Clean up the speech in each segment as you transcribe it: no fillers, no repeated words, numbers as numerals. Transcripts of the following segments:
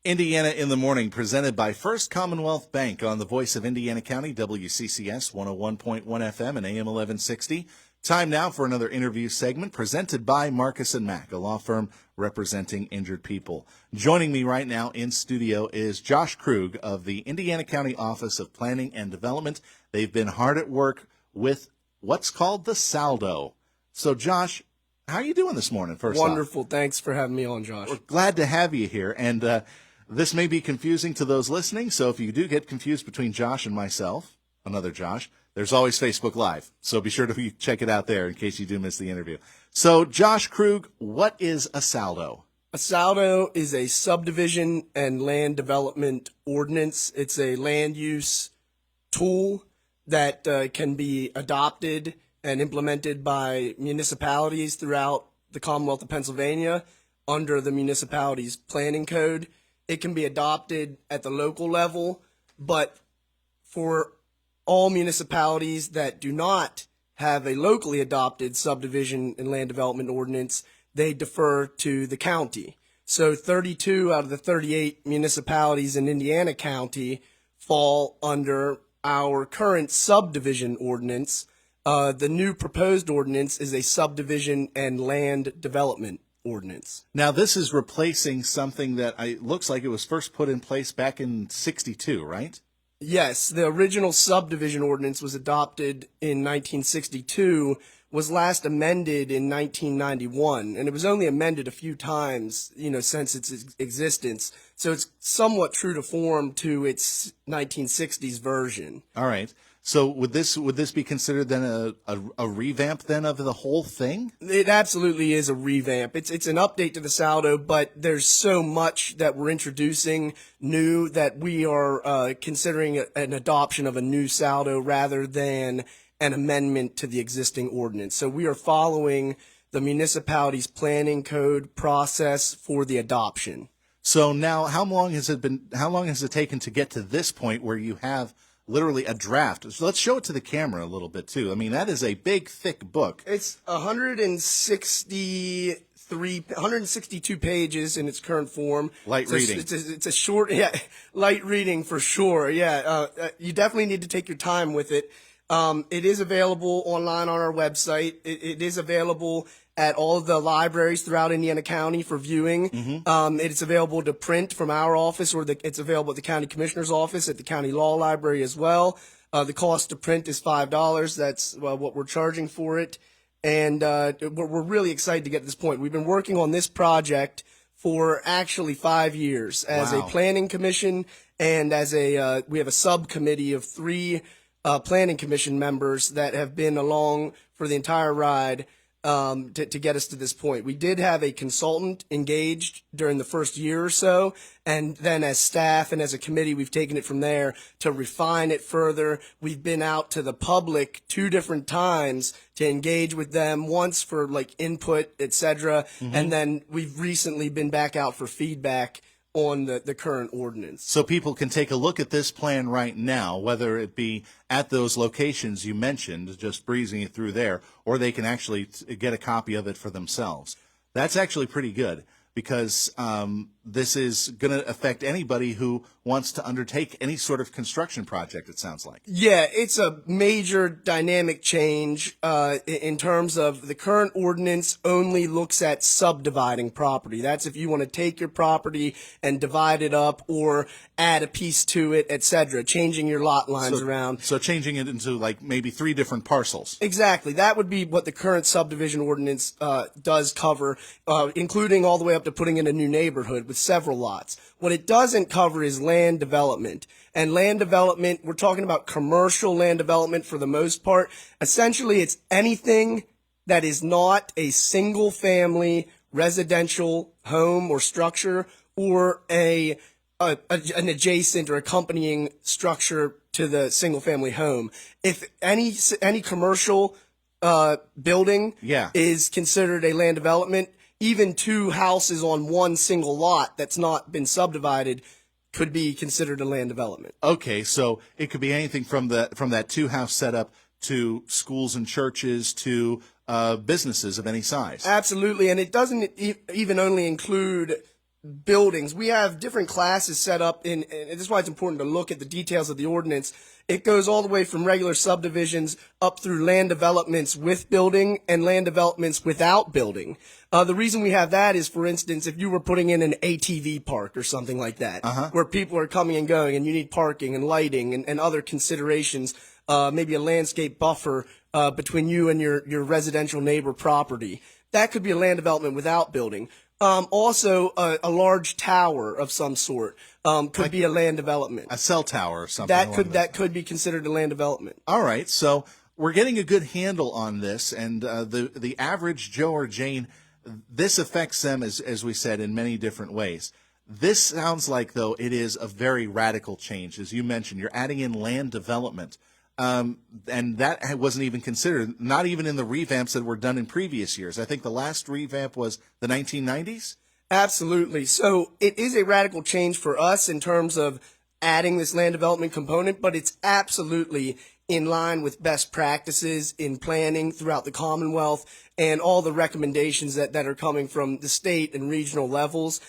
Indiana in the Morning, presented by First Commonwealth Bank on the Voice of Indiana County, WCCS 101.1 FM and AM 1160. Time now for another interview segment presented by Marcus & Mack, a law firm representing injured people. Joining me right now in studio is Josh Krug of the Indiana County Office of Planning and Development. They've been hard at work with what's called the SALDO. So, Josh, how are you doing this morning, first off? Wonderful. Thanks for having me on, Josh. We're glad to have you here. And this may be confusing to those listening, so if you do get confused between Josh and myself, another Josh, there's always Facebook Live. So be sure to check it out there in case you do miss the interview. So, Josh Krug, what is a SALDO? A SALDO is a subdivision and land development ordinance. It's a land use tool that can be adopted and implemented by municipalities throughout the Commonwealth of Pennsylvania under the municipality's planning code. It can be adopted at the local level, but for all municipalities that do not have a locally adopted subdivision and land development ordinance, they defer to the county. So 32 out of the 38 municipalities in Indiana County fall under our current subdivision ordinance. The new proposed ordinance is a subdivision and land development ordinance. Now, this is replacing something that looks like it was first put in place back in 62, right? Yes, the original subdivision ordinance was adopted in 1962, was last amended in 1991, and it was only amended a few times, since its existence. So it's somewhat true to form to its 1960s version. All right. So would this be considered then a revamp then of the whole thing? It absolutely is a revamp. It's an update to the SALDO, but there's so much that we're introducing new that we are considering an adoption of a new SALDO rather than an amendment to the existing ordinance. So we are following the municipality's planning code process for the adoption. So now, how long has it taken to get to this point where you have literally a draft? So let's show it to the camera a little bit too. I mean, that is a big, thick book. It's 162 pages in its current form. Light reading. It's a short, light reading for sure. You definitely need to take your time with it. It is available online on our website. It is available at all of the libraries throughout Indiana County for viewing. Mm-hmm. It's available to print from our office, or it's available at the county commissioner's office, at the county law library as well. The cost to print is $5. That's what we're charging for it. And we're really excited to get to this point. We've been working on this project for actually 5 years as a planning commission, and as we have a subcommittee of 3 planning commission members that have been along for the entire ride to get us to this point. We did have a consultant engaged during the first year or so, and then as staff and as a committee, we've taken it from there to refine it further. We've been out to the public 2 different times to engage with them, once for input, etc. Mm-hmm. And then we've recently been back out for feedback on the current ordinance. So people can take a look at this plan right now, whether it be at those locations you mentioned, just breezing it through there, or they can actually get a copy of it for themselves. That's actually pretty good, because this is going to affect anybody who wants to undertake any sort of construction project, it sounds like. Yeah, it's a major dynamic change in terms of the current ordinance only looks at subdividing property. That's if you want to take your property and divide it up or add a piece to it, etc., changing your lot lines around. So changing it into maybe 3 different parcels. Exactly. That would be what the current subdivision ordinance does cover, including all the way up to putting in a new neighborhood with several lots. What it doesn't cover is land development. And land development, we're talking about commercial land development for the most part. Essentially, it's anything that is not a single-family residential home or structure, or an adjacent or accompanying structure to the single-family home. If any commercial building is considered a land development, even 2 houses on one single lot that's not been subdivided could be considered a land development. Okay, so it could be anything from that 2-house setup to schools and churches to businesses of any size. Absolutely, and it doesn't even only include buildings. We have different classes set up and this is why it's important to look at the details of the ordinance. It goes all the way from regular subdivisions up through land developments with building and land developments without building. The reason we have that is, for instance, if you were putting in an ATV park or something like that, where people are coming and going and you need parking and lighting and other considerations, maybe a landscape buffer between you and your residential neighbor property. That could be a land development without building. Also, a large tower of some sort could be a land development. A cell tower or something. That could be considered a land development. All right, so we're getting a good handle on this, and the average Joe or Jane, this affects them, as we said, in many different ways. This sounds like, though, it is a very radical change. As you mentioned, you're adding in land development. And that wasn't even considered, not even in the revamps that were done in previous years. I think the last revamp was the 1990s? Absolutely. So it is a radical change for us in terms of adding this land development component, but it's absolutely in line with best practices in planning throughout the Commonwealth and all the recommendations that are coming from the state and regional levels.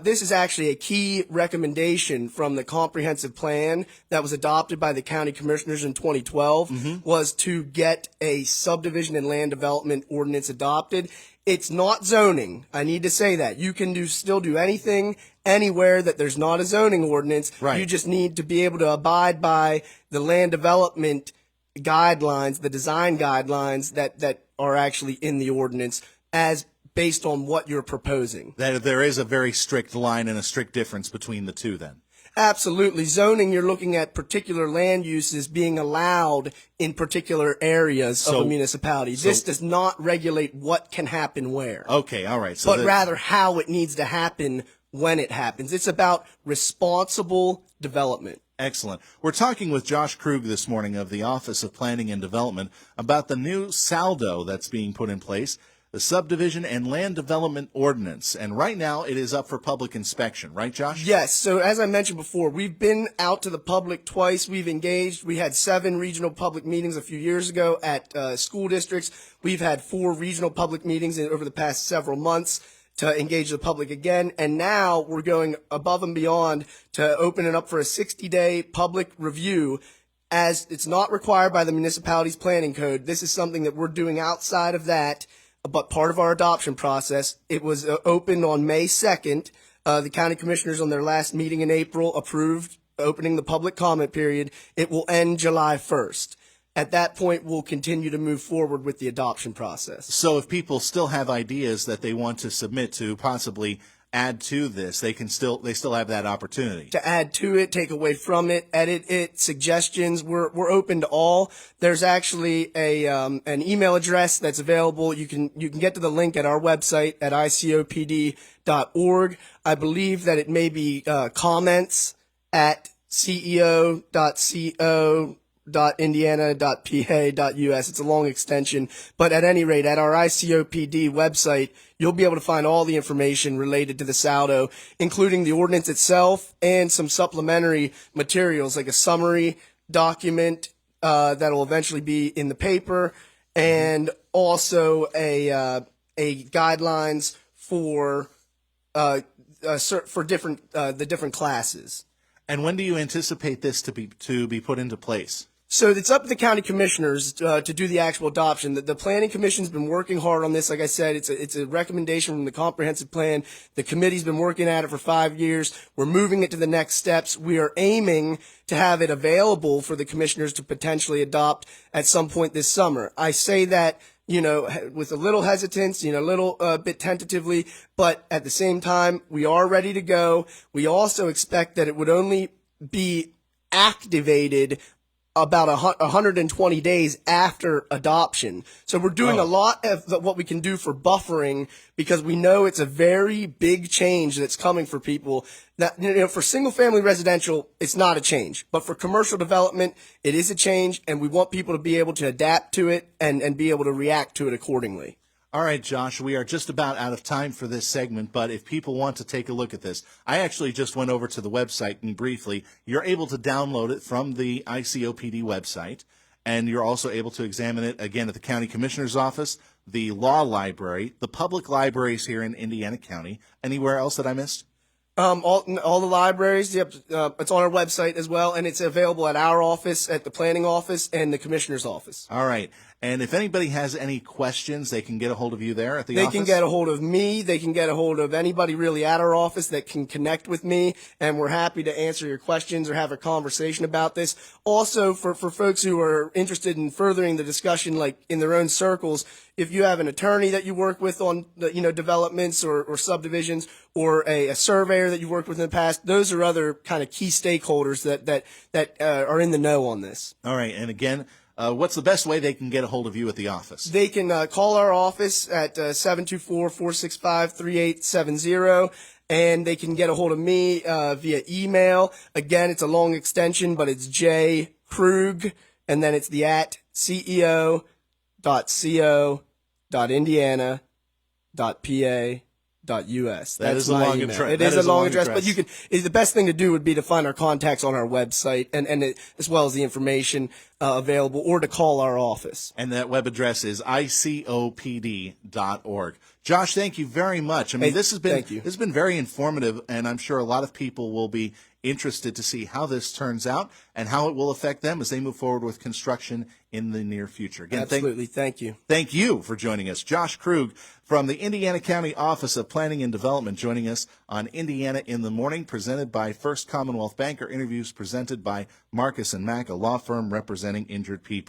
This is actually a key recommendation from the comprehensive plan that was adopted by the county commissioners in 2012 was to get a subdivision and land development ordinance adopted. It's not zoning. I need to say that. You can still do anything anywhere that there's not a zoning ordinance. Right. You just need to be able to abide by the land development guidelines, the design guidelines that are actually in the ordinance as based on what you're proposing. That there is a very strict line and a strict difference between the two then. Absolutely. Zoning, you're looking at particular land uses being allowed in particular areas of a municipality. This does not regulate what can happen where. Okay, all right. So but rather how it needs to happen when it happens. It's about responsible development. Excellent. We're talking with Josh Krug this morning of the Office of Planning and Development about the new SALDO that's being put in place, the Subdivision and Land Development Ordinance. And right now it is up for public inspection, right, Josh? Yes. So as I mentioned before, we've been out to the public twice. We've engaged. We had 7 regional public meetings a few years ago at school districts. We've had 4 regional public meetings over the past several months to engage the public again. And now we're going above and beyond to open it up for a 60-day public review. As it's not required by the municipality's planning code, this is something that we're doing outside of that, but part of our adoption process. It was opened on May 2nd. The county commissioners on their last meeting in April approved opening the public comment period. It will end July 1st. At that point, we'll continue to move forward with the adoption process. So if people still have ideas that they want to submit to possibly add to this, they still have that opportunity to add to it, take away from it, edit it, suggestions. We're open to all. There's actually an email address that's available. You can get to the link at our website at icopd.org. I believe that it may be comments at ceo.co.indiana.pa.us. It's a long extension, but at any rate, at our ICOPD website, you'll be able to find all the information related to the SALDO, including the ordinance itself and some supplementary materials like a summary document that'll eventually be in the paper, and also a guidelines for different the different classes. And when do you anticipate this to be put into place? So it's up to the county commissioners to do the actual adoption. The planning commission's been working hard on this. Like I said, it's a recommendation from the comprehensive plan. The committee's been working at it for 5 years. We're moving it to the next steps. We are aiming to have it available for the commissioners to potentially adopt at some point this summer. I say that, with a little hesitance, a little bit tentatively, but at the same time, we are ready to go. We also expect that it would only be activated about 120 days after adoption. So we're doing a lot of what we can do for buffering because we know it's a very big change that's coming for people. That, for single family residential, it's not a change, but for commercial development, it is a change, and we want people to be able to adapt to it and be able to react to it accordingly. All right, Josh, we are just about out of time for this segment, but if people want to take a look at this, I actually just went over to the website and briefly, you're able to download it from the ICOPD website, and you're also able to examine it again at the county commissioner's office, the law library, the public libraries here in Indiana County. Anywhere else that I missed? All the libraries. Yep, it's on our website as well, and it's available at our office, at the planning office, and the commissioner's office. All right. And if anybody has any questions, they can get a hold of you there at the They office? can get a hold of me. They can get a hold of anybody really at our office that can connect with me, and we're happy to answer your questions or have a conversation about this. Also, for folks who are interested in furthering the discussion, like in their own circles, if you have an attorney that you work with on developments or subdivisions, or a surveyor that you've worked with in the past, those are other kind of key stakeholders that are in the know on this. All right. And again, what's the best way they can get a hold of you at the office? They can call our office at 724-465-3870, and they can get a hold of me via email. Again, it's a long extension, but it's Krug, and then it's the ceo.co.indiana.pa.us. That is a my long email. address. It is a long address, but the best thing to do would be to find our contacts on our website, and as well as the information available, or to call our office. And that web address is icopd.org. Josh, thank you very much. I mean, this has been very informative, and I'm sure a lot of people will be interested to see how this turns out and how it will affect them as they move forward with construction in the near future. Again, Absolutely. Thank you. Thank you for joining us. Josh Krug from the Indiana County Office of Planning and Development joining us on Indiana in the Morning, presented by First Commonwealth Bank. Our interviews presented by Marcus & Mack, a law firm representing injured people.